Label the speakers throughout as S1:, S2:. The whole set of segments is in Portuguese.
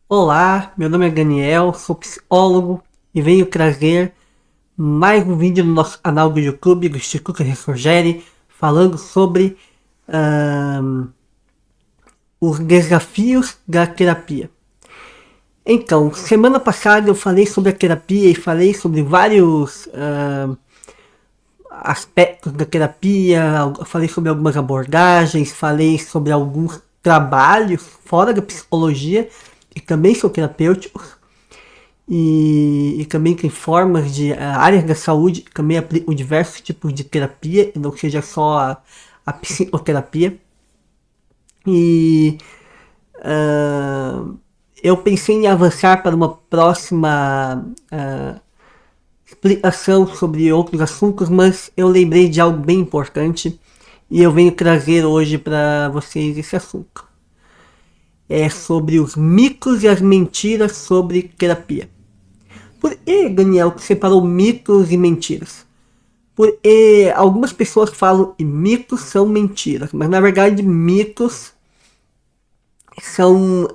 S1: Olá, meu nome é Daniel, sou psicólogo e venho trazer mais um vídeo no nosso canal do YouTube do Instituto Ressurgere, falando sobre os desafios da terapia. Então, semana passada eu falei sobre a terapia e falei sobre vários aspectos da terapia, falei sobre algumas abordagens, falei sobre alguns trabalhos fora da psicologia e também são terapêuticos. E também tem formas de áreas da saúde que também aplicam diversos tipos de terapia, e não seja só a psicoterapia. E eu pensei em avançar para uma próxima explicação sobre outros assuntos, mas eu lembrei de algo bem importante e eu venho trazer hoje para vocês esse assunto. É sobre os mitos e as mentiras sobre terapia. Por que, Daniel, que separou mitos e mentiras? Porque algumas pessoas falam que mitos são mentiras, mas na verdade mitos são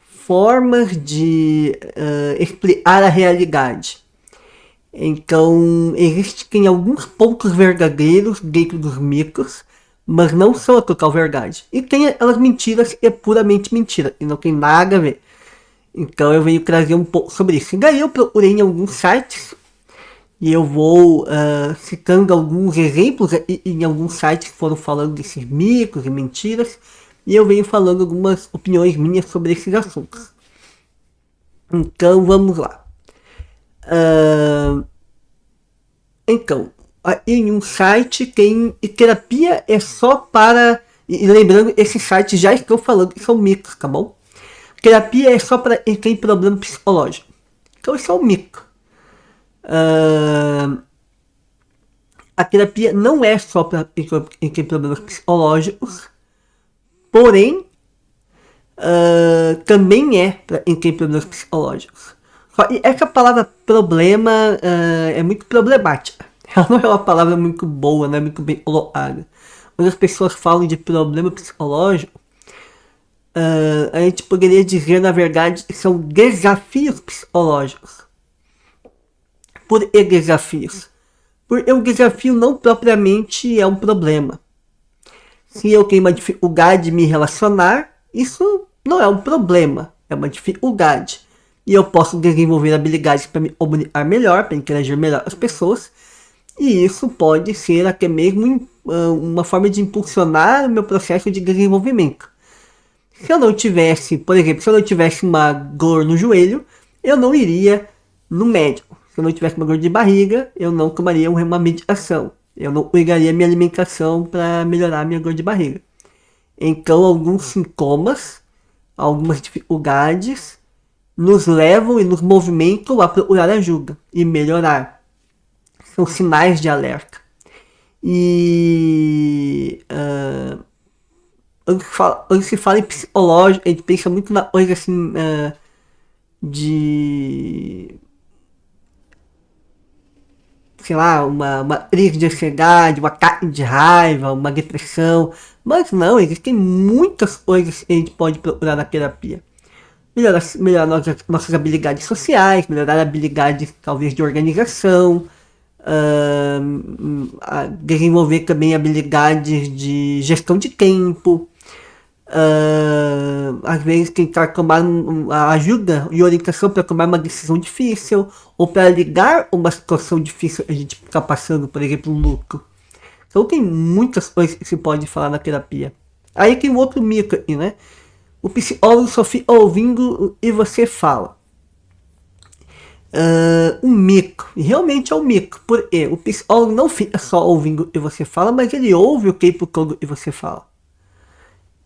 S1: formas de explicar a realidade. Então, existem alguns pontos verdadeiros dentro dos mitos, mas não são a total verdade. E tem aquelas mentiras que é puramente mentira, e não tem nada a ver. Então eu venho trazer um pouco sobre isso. E daí eu procurei em alguns sites e eu vou citando alguns exemplos em alguns sites que foram falando desses mitos e mentiras. E eu venho falando algumas opiniões minhas sobre esses assuntos. Então vamos lá. Então, em um site tem terapia é só para. E lembrando, esses sites já estão falando que são mitos, tá bom? Terapia é só para quem tem problema psicológico. Então isso é um mito. A terapia não é só para quem tem problemas psicológicos, porém também é para quem tem problemas psicológicos. E essa palavra problema é muito problemática. Ela não é uma palavra muito boa, não é muito bem colocada. Quando as pessoas falam de problema psicológico, a gente poderia dizer, na verdade, que são desafios psicológicos. Por que desafios? Porque o desafio não propriamente é um problema. Se eu tenho uma dificuldade de me relacionar, isso não é um problema, é uma dificuldade. E eu posso desenvolver habilidades para me comunicar melhor, para interagir melhor com as pessoas. E isso pode ser até mesmo uma forma de impulsionar o meu processo de desenvolvimento. Se eu não tivesse, por exemplo, se eu não tivesse uma dor no joelho, eu não iria no médico. Se eu não tivesse uma dor de barriga, eu não tomaria uma medicação. Eu não cuidaria minha alimentação para melhorar a minha dor de barriga. Então, alguns sintomas, algumas dificuldades, nos levam e nos movimentam a procurar ajuda e melhorar. São sinais de alerta. E quando se fala em psicológico, a gente pensa muito na coisa assim de, sei lá, uma crise de ansiedade, uma ataque de raiva, uma depressão. Mas não, existem muitas coisas que a gente pode procurar na terapia. Melhorar nossas habilidades sociais, melhorar habilidades talvez de organização, desenvolver também habilidades de gestão de tempo, às vezes tentar tomar ajuda e orientação para tomar uma decisão difícil ou para lidar com uma situação difícil que a gente está passando, por exemplo, um luto. Então tem muitas coisas que se pode falar na terapia. Aí tem um outro mito aqui, né? O psicólogo só fica ouvindo e você fala. Um mico, e realmente é um mico, porque o psicólogo não fica só ouvindo o que você fala, mas ele ouve o tempo todo que você fala.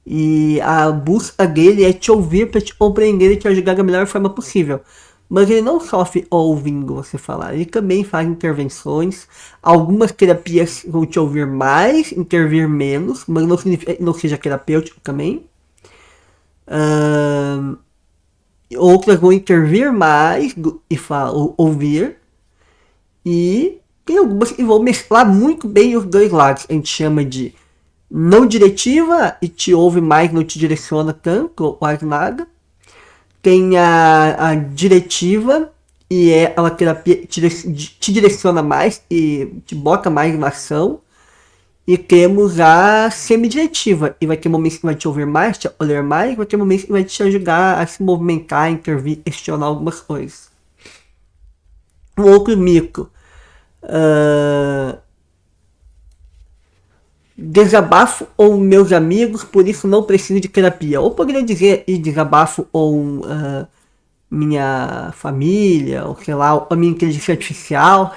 S1: E a busca dele é te ouvir para te compreender e te ajudar da melhor forma possível. Mas ele não só fica ouvindo você falar, ele também faz intervenções. Algumas terapias vão te ouvir mais, intervir menos, mas não significa que não seja terapêutico também. Outras vão intervir mais e ouvir. E tem algumas que vão mesclar muito bem os dois lados. A gente chama de não diretiva e te ouve mais, não te direciona tanto ou quase nada. Tem a diretiva, e é a terapia te direciona mais e te bota mais em ação. E temos a semidiretiva, e vai ter momentos que vai te ouvir mais, te olhar mais, vai ter momentos que vai te ajudar a se movimentar, intervir, questionar algumas coisas. Um outro mito. Desabafo ou meus amigos, por isso não preciso de terapia. Ou poderia dizer desabafo ou minha família, ou sei lá, a minha inteligência artificial,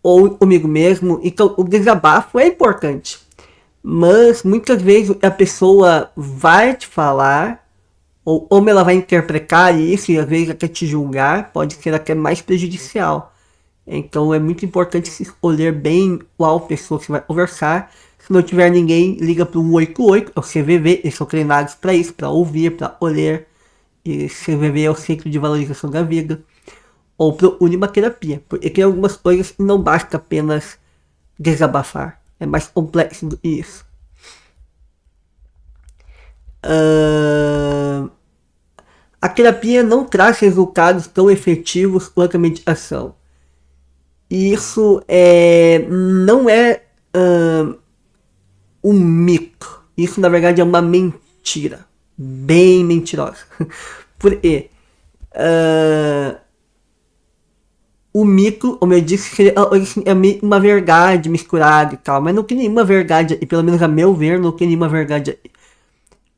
S1: ou comigo mesmo. Então o desabafo é importante. Mas muitas vezes a pessoa vai te falar, ou como ela vai interpretar isso, e às vezes até te julgar, pode ser até mais prejudicial. Então é muito importante escolher bem qual pessoa que vai conversar. Se não tiver ninguém, liga para o 188, é o CVV, eles são treinados para isso, para ouvir, para olhar. E CVV é o Centro de Valorização da Vida. Ou para Unima Terapia, porque tem algumas coisas que não basta apenas desabafar. É mais complexo do que isso. A terapia não traz resultados tão efetivos quanto a meditação. E isso não é um mito. Isso na verdade é uma mentira. Bem mentirosa. Porque o mito, como eu disse, é meio uma verdade misturada e tal. Mas não tem nenhuma verdade, e pelo menos a meu ver, não tem nenhuma verdade.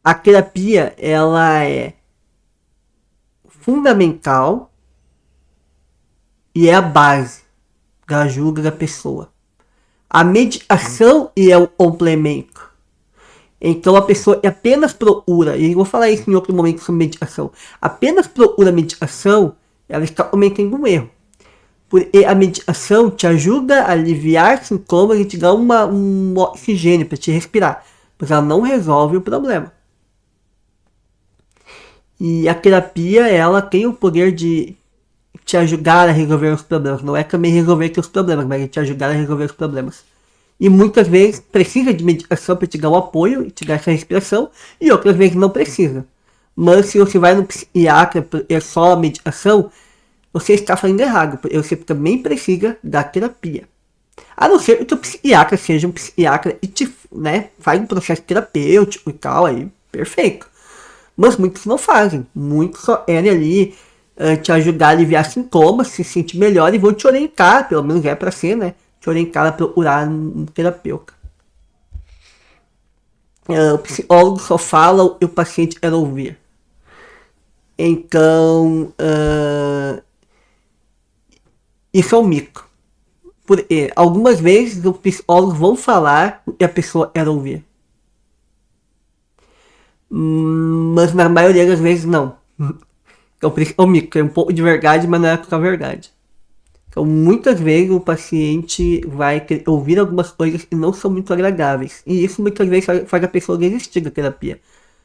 S1: A terapia, ela é fundamental e é a base da ajuda da pessoa. A medicação é o complemento. Então a pessoa apenas procura, e eu vou falar isso em outro momento sobre medicação, apenas procura medicação, ela está cometendo um erro. Porque a medicação te ajuda a aliviar sintomas e te dá um oxigênio para te respirar, mas ela não resolve o problema. E a terapia, ela tem o poder de te ajudar a resolver os problemas. Não é também resolver os problemas, mas te ajudar a resolver os problemas. E muitas vezes precisa de medicação para te dar o apoio e te dar essa respiração, e outras vezes não precisa. Mas se você vai no psiquiatra é só a medicação, você está fazendo errado, porque você também precisa da terapia. A não ser que o psiquiatra seja um psiquiatra e te, faz um processo terapêutico e tal, aí perfeito. Mas muitos não fazem, muitos só querem ali te ajudar a aliviar sintomas, se sentir melhor e vão te orientar, pelo menos é para ser, te orientar a procurar um terapeuta. O psicólogo só fala e o paciente quer ouvir. Então, isso é um mito. Porque algumas vezes os psicólogos vão falar o que a pessoa quer ouvir. Mas na maioria das vezes não. Então por isso é um mito, é um pouco de verdade, mas não é total verdade. Então muitas vezes o paciente vai ouvir algumas coisas que não são muito agradáveis. E isso muitas vezes faz a pessoa desistir da terapia.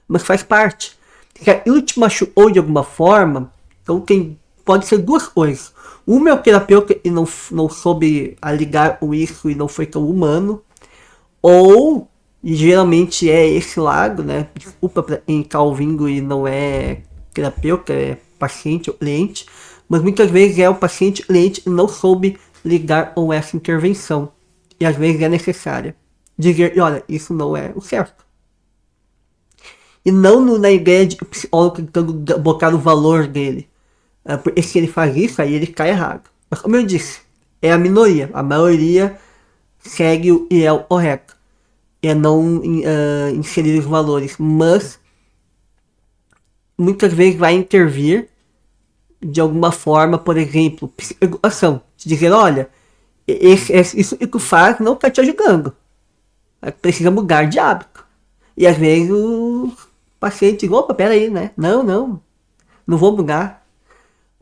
S1: Mas faz parte. Se aquilo te machucou de alguma forma, então pode ser duas coisas. Uma é o terapeuta que não soube ligar com isso e não foi tão humano. Ou, e geralmente é esse lado, desculpa pra quem tá ouvindo e não é terapeuta, é paciente ou cliente, mas muitas vezes é o paciente cliente que não soube lidar com essa intervenção. E às vezes é necessária. Dizer, olha, isso não é o certo. E não na ideia de o psicólogo tentando botar o valor dele. Porque se ele faz isso, aí ele cai errado. Mas como eu disse, é a minoria. A maioria segue o que é o correto. É não inserir os valores. Mas muitas vezes vai intervir de alguma forma, por exemplo, psicoeducação. Te dizer, olha, isso que tu faz não está te ajudando. Precisa mudar de hábito. E às vezes o paciente diz, opa, peraí, Não vou mudar.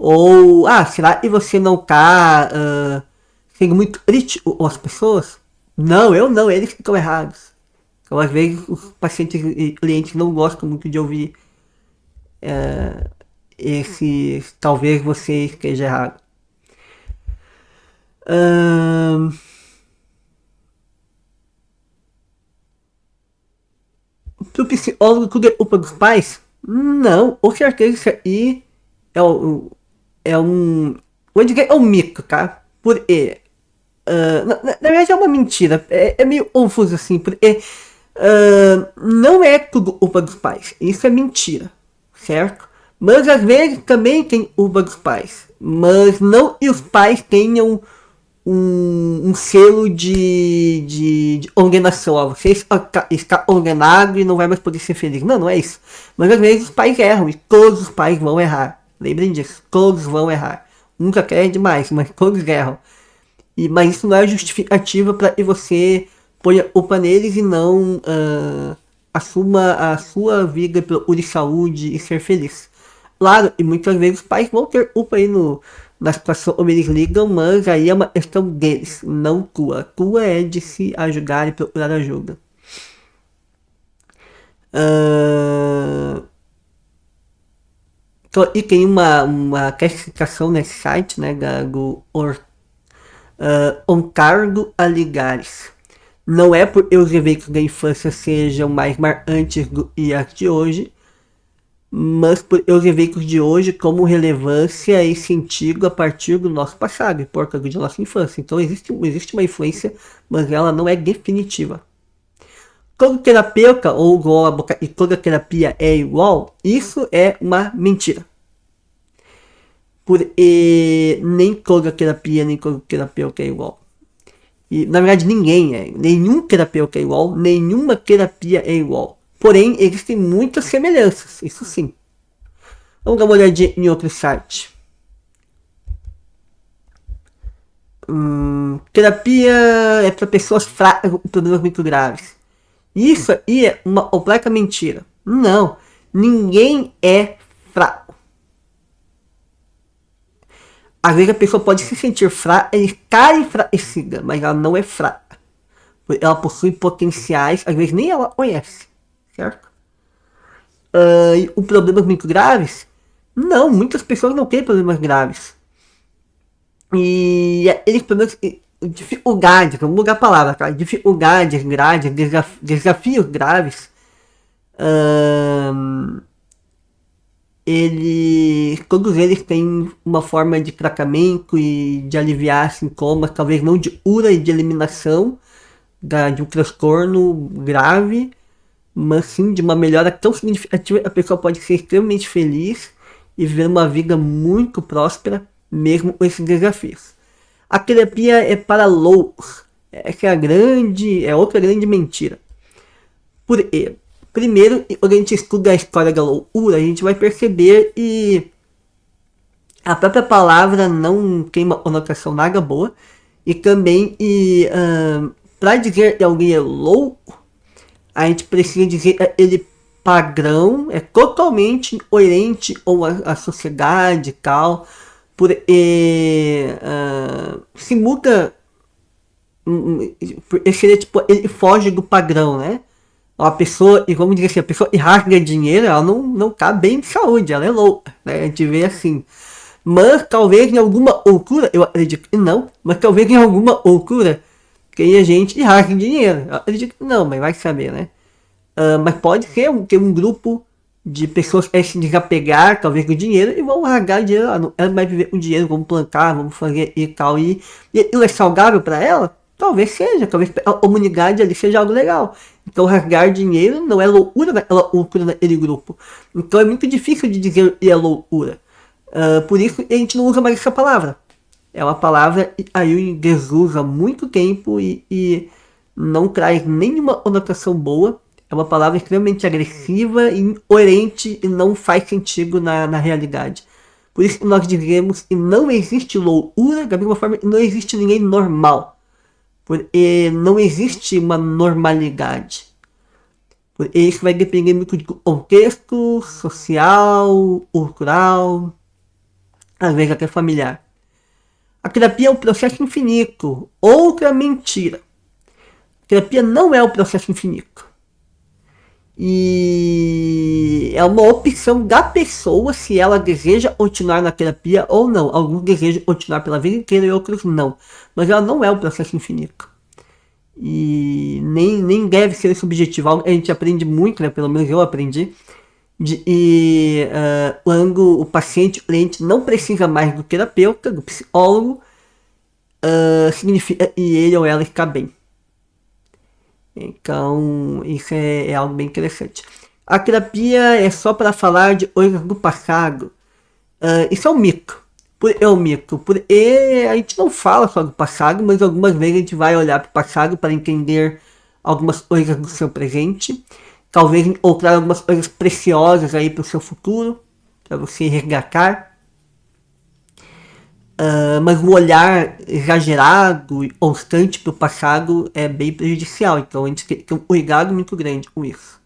S1: Ou, será que você não está sendo muito crítico com as pessoas? Não, eu não, eles ficam errados. Então às vezes os pacientes e clientes não gostam muito de ouvir talvez você esteja errado. Pro psicólogo, tudo é culpa dos pais? Não, com certeza isso aí é, é um. Vou dizer é um mito, tá? Porque. Na verdade é uma mentira. É meio confuso assim, porque não é tudo culpa dos pais. Isso é mentira, certo? Mas às vezes também tem culpa dos pais. Mas não que os pais tenham um selo de ordenação. Ó, você está ordenado e não vai mais poder ser feliz. Não, não é isso. Mas às vezes os pais erram e todos os pais vão errar. Lembrem disso, todos vão errar. Nunca quer demais, mas todos erram. Mas isso não é justificativa para que você ponha culpa neles e não assuma a sua vida, procure saúde e ser feliz. Claro, e muitas vezes os pais vão ter culpa aí na situação como eles ligam, mas aí é uma questão deles, não tua. Tua é de se ajudar e procurar ajuda. Então, e tem uma classificação nesse site, né, do Oncargo Aligares. Não é por os eventos da infância sejam mais marcantes do que as de hoje, mas por os eventos de hoje como relevância e sentido a partir do nosso passado, por causa de nossa infância. Então existe uma influência, mas ela não é definitiva. Todo terapeuta ou igual a boca e toda terapia é igual, isso é uma mentira. Porque nem toda terapia, nem todo terapeuta é igual. E, na verdade, ninguém é. Nenhum terapeuta é igual, nenhuma terapia é igual. Porém, existem muitas semelhanças, isso sim. Vamos dar uma olhadinha em outro site. Terapia é para pessoas fracas com problemas muito graves. Isso aí é uma completa mentira. Não, ninguém é fraco. Às vezes a pessoa pode se sentir fraca e estar enfraquecida, mas ela não é fraca. Ela possui potenciais, às vezes nem ela conhece, certo? E problemas muito graves? Não, muitas pessoas não têm problemas graves. E eles problemas, dificuldades, vamos mudar a palavra, tá? Dificuldades graves, desafios graves, todos eles têm uma forma de tratamento e de aliviar sintomas, talvez não de cura e de eliminação de um transtorno grave, mas sim de uma melhora tão significativa que a pessoa pode ser extremamente feliz e viver uma vida muito próspera, mesmo com esses desafios. A terapia é para loucos. Essa é outra grande mentira. Por quê? Primeiro, quando a gente estuda a história da loucura, a gente vai perceber que a própria palavra não tem uma conotação nada boa. E também, para dizer que alguém é louco, a gente precisa dizer que ele padrão é totalmente incoerente com a sociedade e tal. Porque se muda. Seria tipo, ele foge do padrão, né? A pessoa, e vamos dizer assim, a pessoa que rasga dinheiro, ela não tá bem de saúde, ela é louca, né? A gente vê assim. Mas talvez em alguma loucura, eu acredito que não, mas talvez em alguma loucura tenha gente que rasga dinheiro. Eu acredito que não, mas vai saber, né? Mas pode ser ter um grupo de pessoas que se desapegar, talvez, com dinheiro e vão rasgar dinheiro. Ela vai viver com dinheiro, vamos plantar, vamos fazer e tal. E aquilo é saudável para ela? Talvez seja, talvez a comunidade ali seja algo legal. Então rasgar dinheiro não é loucura daquela loucura daquele grupo. Então é muito difícil de dizer que é loucura. Por isso a gente não usa mais essa palavra. É uma palavra que aí desusa há muito tempo e não traz nenhuma conotação boa. É uma palavra extremamente agressiva e incoerente e não faz sentido na realidade. Por isso que nós dizemos que não existe loucura, da mesma forma que não existe ninguém normal. Porque não existe uma normalidade. Porque isso vai depender muito do contexto social, cultural, às vezes até familiar. A terapia é um processo infinito. Outra mentira. A terapia não é um processo infinito. E é uma opção da pessoa se ela deseja continuar na terapia ou não. Alguns desejam continuar pela vida inteira e outros não. Mas ela não é um processo infinito. E nem deve ser esse objetivo. A gente aprende muito, né? Pelo menos eu aprendi. Quando o paciente, o cliente não precisa mais do terapeuta, do psicólogo, significa que ele ou ela está bem. Então, isso é algo bem interessante. A terapia é só para falar de coisas do passado. Isso é um mito. É um mito. Porque a gente não fala só do passado, mas algumas vezes a gente vai olhar para o passado para entender algumas coisas do seu presente. Talvez encontrar algumas coisas preciosas aí para o seu futuro, para você resgatar. Mas o olhar exagerado e constante para o passado é bem prejudicial. Então a gente tem que ter um cuidado muito grande com isso.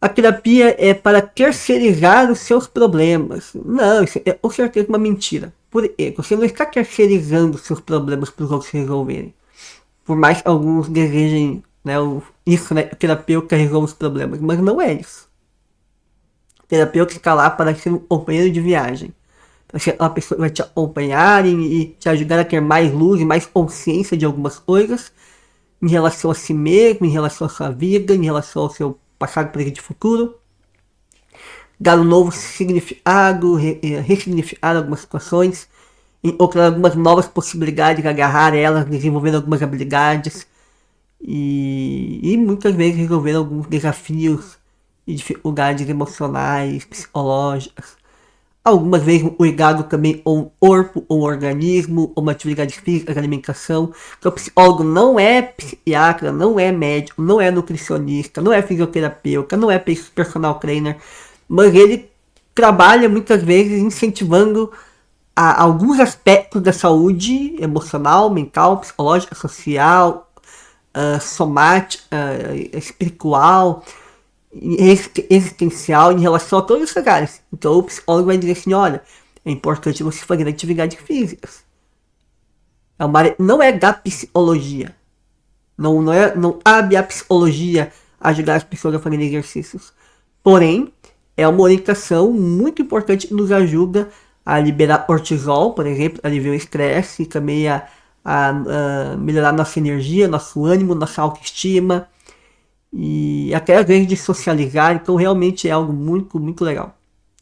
S1: A terapia é para terceirizar os seus problemas. Não, isso é com certeza uma mentira. Por quê? Você não está terceirizando os seus problemas para os outros resolverem. Por mais que alguns desejem, né, isso, né, o terapeuta resolve os problemas. Mas não é isso. O terapeuta está lá para ser um companheiro de viagem. Para ser uma pessoa que vai te acompanhar e te ajudar a ter mais luz e mais consciência de algumas coisas em relação a si mesmo, em relação à sua vida, em relação ao seu passado, presente e futuro. Dar um novo significado, ressignificar algumas situações, encontrar algumas novas possibilidades, agarrar elas, desenvolver algumas habilidades e muitas vezes resolver alguns desafios e dificuldades emocionais, psicológicas. Algumas vezes o cuidado também com o corpo, ou o organismo, ou uma atividade física, alimentação. Então o psicólogo não é psiquiatra, não é médico, não é nutricionista, não é fisioterapeuta, não é personal trainer, mas ele trabalha muitas vezes incentivando alguns aspectos da saúde emocional, mental, psicológica, social, somática, espiritual, existencial em relação a todos esses áreas. Então o psicólogo vai dizer assim, olha, é importante você fazer atividades físicas. É uma área, não é da psicologia. Não cabe a psicologia ajudar as pessoas a fazerem exercícios. Porém, é uma orientação muito importante que nos ajuda a liberar cortisol, por exemplo, aliviar o estresse e também a melhorar nossa energia, nosso ânimo, nossa autoestima. E até às vezes de socializar, então realmente é algo muito, muito legal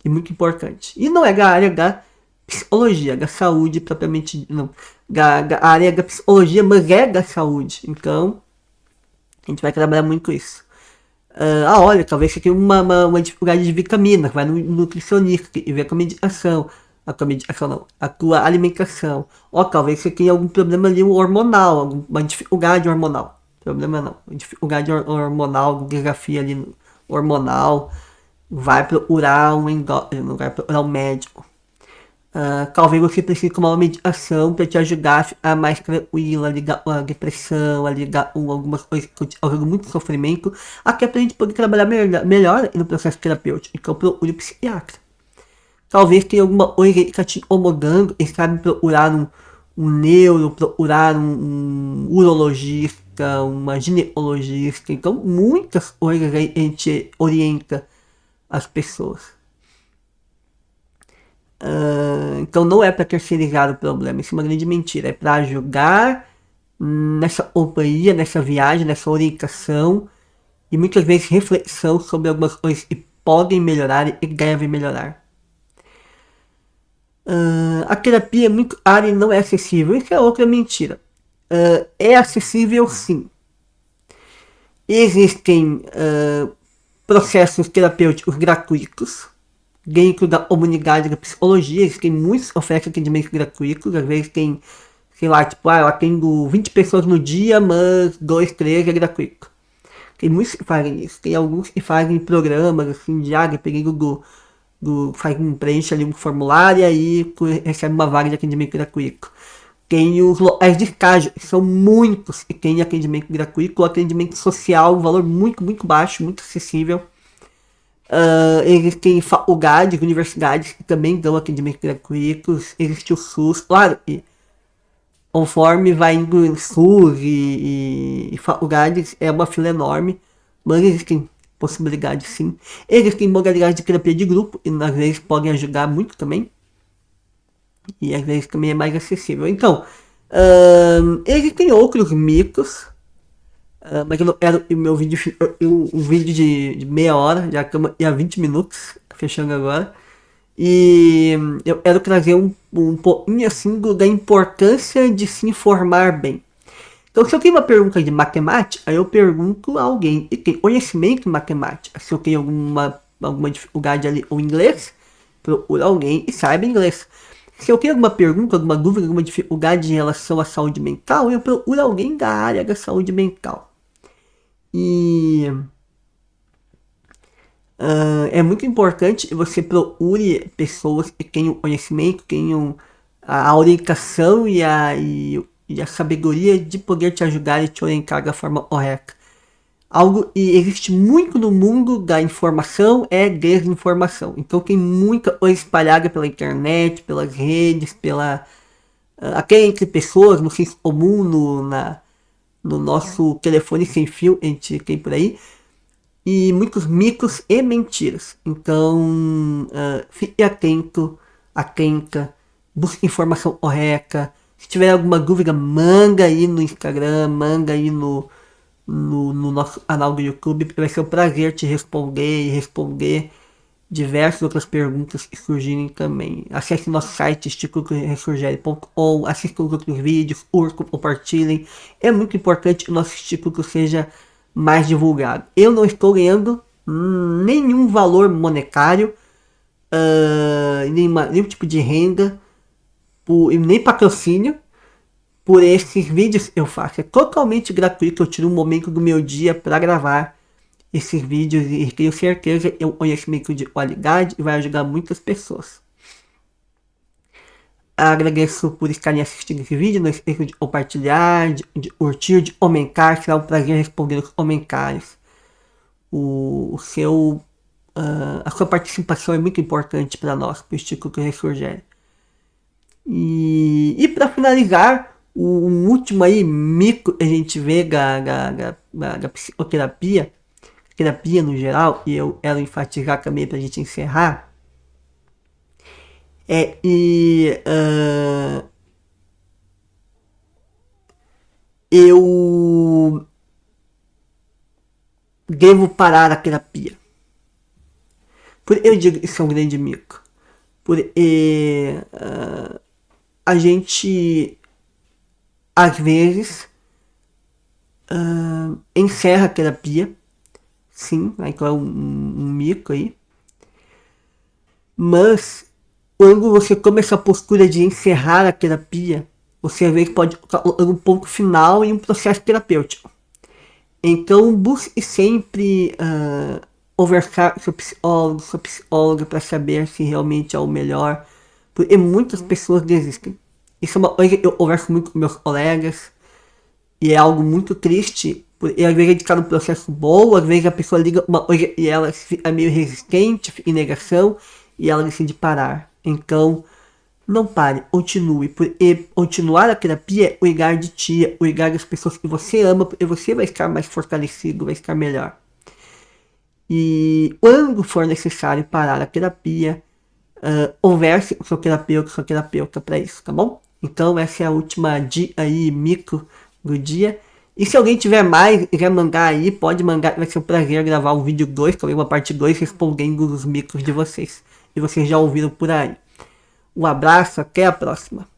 S1: e muito importante. E não é da área da psicologia, da saúde propriamente, não, da área da psicologia, mas é da saúde, então a gente vai trabalhar muito isso. Olha, talvez você tenha uma dificuldade de vitamina, vai no nutricionista e vê a tua medicação, a tua alimentação, ou talvez você tenha algum problema ali hormonal, alguma dificuldade hormonal. Problema não, dificuldade hormonal, desafio ali hormonal, vai procurar um endócrino, vai procurar um médico. Talvez você precise tomar uma medicação para te ajudar a ficar mais tranquila, a lidar com a depressão, a lidar com algumas coisas que causam muito sofrimento, até para a gente poder trabalhar melhor no processo terapêutico. Então procure o psiquiatra. Talvez tenha alguma coisa que está te incomodando e sabe procurar um neuro, procurar um urologista, uma ginecologista. Então muitas coisas aí a gente orienta as pessoas. Então não é para terceirizar o problema, isso é uma grande mentira, é para ajudar nessa companhia, nessa viagem, nessa orientação e muitas vezes reflexão sobre algumas coisas que podem melhorar e devem melhorar. A terapia é muito cara e não é acessível, isso é outra mentira. É acessível sim. Existem processos terapêuticos gratuitos dentro da comunidade da psicologia. Existem muitos que oferecem atendimentos gratuitos, às vezes tem, sei lá, tipo, eu atendo 20 pessoas no dia, mas 2, 3 é gratuito. Tem muitos que fazem isso, tem alguns que fazem programas assim, dependendo preenche ali um formulário e aí tu recebe uma vaga de atendimento gratuito. Tem os locais de estágio, são muitos que tem atendimento gratuito, ou atendimento social, um valor muito, muito baixo, muito acessível. Existem faculdades, universidades que também dão atendimento gratuitos, existe o SUS, claro, e conforme vai indo em SUS e faculdades é uma fila enorme, mas existem possibilidades sim. Existem modalidades de terapia de grupo e às vezes podem ajudar muito também. E às vezes também é mais acessível. Então, existem outros mitos Mas eu não quero o meu vídeo, um vídeo de meia hora, já estamos há 20 minutos, fechando agora. E eu quero trazer um pouquinho assim da importância de se informar bem. Então, se eu tenho uma pergunta de matemática, aí eu pergunto a alguém que tem conhecimento em matemática. Se eu tenho alguma dificuldade ali ou inglês, procuro alguém e saiba inglês. Se eu tenho alguma pergunta, alguma dúvida, alguma dificuldade em relação à saúde mental, eu procuro alguém da área da saúde mental. E é muito importante que você procure pessoas que tenham conhecimento, tenham a orientação e a sabedoria de poder te ajudar e te orientar da forma correta. Algo e existe muito no mundo da informação é desinformação. Então tem muita coisa espalhada pela internet, pelas redes, até entre pessoas, no senso comum, no nosso telefone sem fio, a gente tem por aí. E muitos mitos e mentiras. Então, fique atenta, busque informação correta. Se tiver alguma dúvida, manda aí no Instagram, manda aí no nosso canal do YouTube. Vai ser um prazer te responder e responder diversas outras perguntas que surgirem também. Acesse nosso site institutoressurgere.com, assista os outros vídeos, curtam, compartilhem. É muito importante que o nosso instituto seja mais divulgado. Eu não estou ganhando nenhum valor monetário, nenhum tipo de renda, nem patrocínio por esses vídeos que eu faço. É totalmente gratuito, eu tiro um momento do meu dia para gravar esses vídeos e tenho certeza que é um conhecimento de qualidade e vai ajudar muitas pessoas. Agradeço por estarem assistindo esse vídeo, não esqueça de compartilhar, de curtir, de comentar, será um prazer responder os comentários. A sua participação é muito importante para nós, para o Instituto Ressurgere. E para finalizar, um último aí mito que a gente vê da psicoterapia, terapia no geral, e eu quero enfatizar também para a gente encerrar, é que eu devo parar a terapia. Por eu digo que isso é um grande mito. Porque a gente às vezes encerra a terapia. Sim, então é um mito aí. Mas quando você toma essa postura de encerrar a terapia, você às vezes pode colocar um ponto final em um processo terapêutico. Então busque sempre conversar com seu psicólogo, sua psicóloga, para saber se realmente é o melhor. Porque muitas pessoas desistem. Isso é uma coisa que eu converso muito com meus colegas. E é algo muito triste. E às vezes a gente está num processo bom, às vezes a pessoa liga uma coisa e ela fica meio resistente, fica em negação, e ela decide parar. Então, não pare, continue. Porque continuar a terapia é cuidar de ti, cuidar das pessoas que você ama, porque você vai estar mais fortalecido, vai estar melhor. E quando for necessário parar a terapia, converse com seu terapeuta para isso, tá bom? Então essa é a última dica aí, micro do dia. E se alguém tiver mais e quiser mandar aí, pode mandar, vai ser um prazer gravar um vídeo 2, também uma parte 2, respondendo os micros de vocês. E vocês já ouviram por aí. Um abraço, até a próxima.